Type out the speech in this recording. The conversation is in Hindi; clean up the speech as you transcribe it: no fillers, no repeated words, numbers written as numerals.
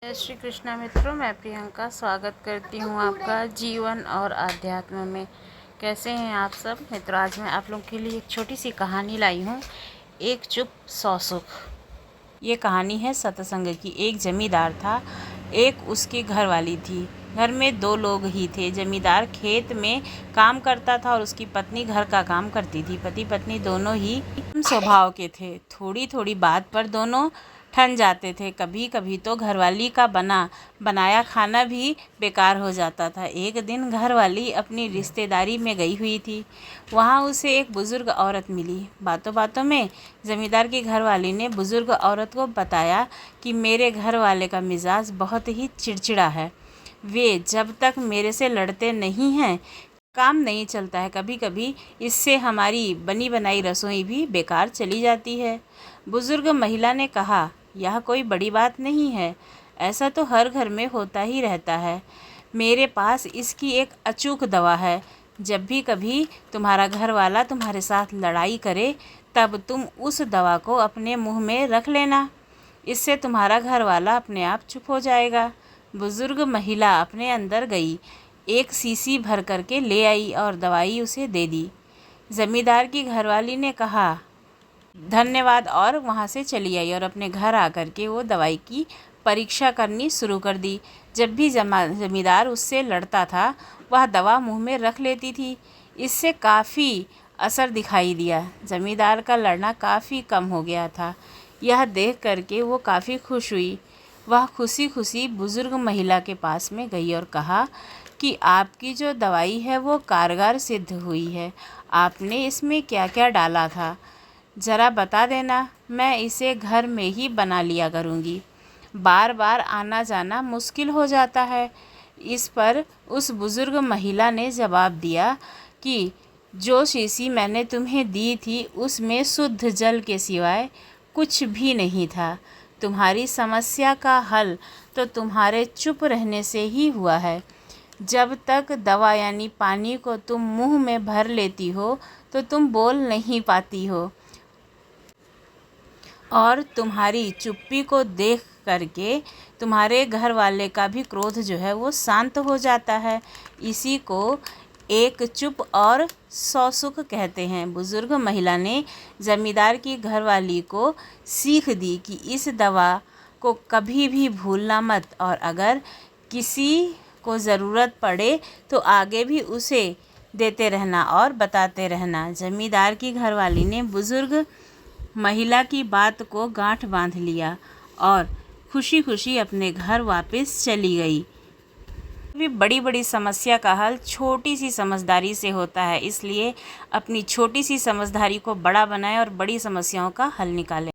जय श्री कृष्णा मित्रों, मैं प्रियंका स्वागत करती हूँ आपका जीवन और आध्यात्म में। कैसे हैं आप सब मित्रों? आज मैं आप लोगों के लिए एक छोटी सी कहानी लाई हूँ, एक चुप सौ सुख। ये कहानी है सत्संग की। एक जमींदार था, एक उसकी घरवाली थी। घर में दो लोग ही थे। जमींदार खेत में काम करता था और उसकी पत्नी घर का काम करती थी। पति पत्नी दोनों ही स्वभाव के थे। थोड़ी थोड़ी बात पर दोनों ठन जाते थे। कभी कभी तो घरवाली का बनाया खाना भी बेकार हो जाता था। एक दिन घरवाली अपनी रिश्तेदारी में गई हुई थी। वहाँ उसे एक बुज़ुर्ग औरत मिली। बातों बातों में ज़मींदार की घरवाली ने बुज़ुर्ग औरत को बताया कि मेरे घर वाले का मिजाज बहुत ही चिड़चिड़ा है। वे जब तक मेरे से लड़ते नहीं हैं काम नहीं चलता है। कभी कभी इससे हमारी बनी बनाई रसोई भी बेकार चली जाती है। बुज़ुर्ग महिला ने कहा, यह कोई बड़ी बात नहीं है, ऐसा तो हर घर में होता ही रहता है। मेरे पास इसकी एक अचूक दवा है। जब भी कभी तुम्हारा घर वाला तुम्हारे साथ लड़ाई करे तब तुम उस दवा को अपने मुंह में रख लेना। इससे तुम्हारा घर वाला अपने आप चुप हो जाएगा। बुज़ुर्ग महिला अपने अंदर गई, एक शीशी भर करके ले आई और दवाई उसे दे दी। ज़मींदार की घरवाली ने कहा धन्यवाद और वहाँ से चली आई और अपने घर आकर के वो दवाई की परीक्षा करनी शुरू कर दी। जब भी ज़मींदार उससे लड़ता था वह दवा मुंह में रख लेती थी। इससे काफ़ी असर दिखाई दिया। ज़मींदार का लड़ना काफ़ी कम हो गया था। यह देख करके वो काफ़ी खुश हुई। वह खुशी खुशी बुज़ुर्ग महिला के पास में गई और कहा कि आपकी जो दवाई है वो कारगर सिद्ध हुई है। आपने इसमें क्या क्या डाला था, ज़रा बता देना, मैं इसे घर में ही बना लिया करूँगी। बार बार आना जाना मुश्किल हो जाता है। इस पर उस बुज़ुर्ग महिला ने जवाब दिया कि जो शीशी मैंने तुम्हें दी थी उसमें शुद्ध जल के सिवाय कुछ भी नहीं था। तुम्हारी समस्या का हल तो तुम्हारे चुप रहने से ही हुआ है। जब तक दवा यानी पानी को तुम मुंह में भर लेती हो तो तुम बोल नहीं पाती हो और तुम्हारी चुप्पी को देख करके तुम्हारे घर वाले का भी क्रोध जो है वो शांत हो जाता है। इसी को एक चुप और सौ सुख कहते हैं। बुज़ुर्ग महिला ने ज़मींदार की घरवाली को सीख दी कि इस दवा को कभी भी भूलना मत और अगर किसी को ज़रूरत पड़े तो आगे भी उसे देते रहना और बताते रहना। ज़मींदार की घरवाली ने बुज़ुर्ग महिला की बात को गांठ बांध लिया और खुशी खुशी अपने घर वापस चली गई। भी बड़ी बड़ी समस्या का हल छोटी सी समझदारी से होता है, इसलिए अपनी छोटी सी समझदारी को बड़ा बनाएं और बड़ी समस्याओं का हल निकालें।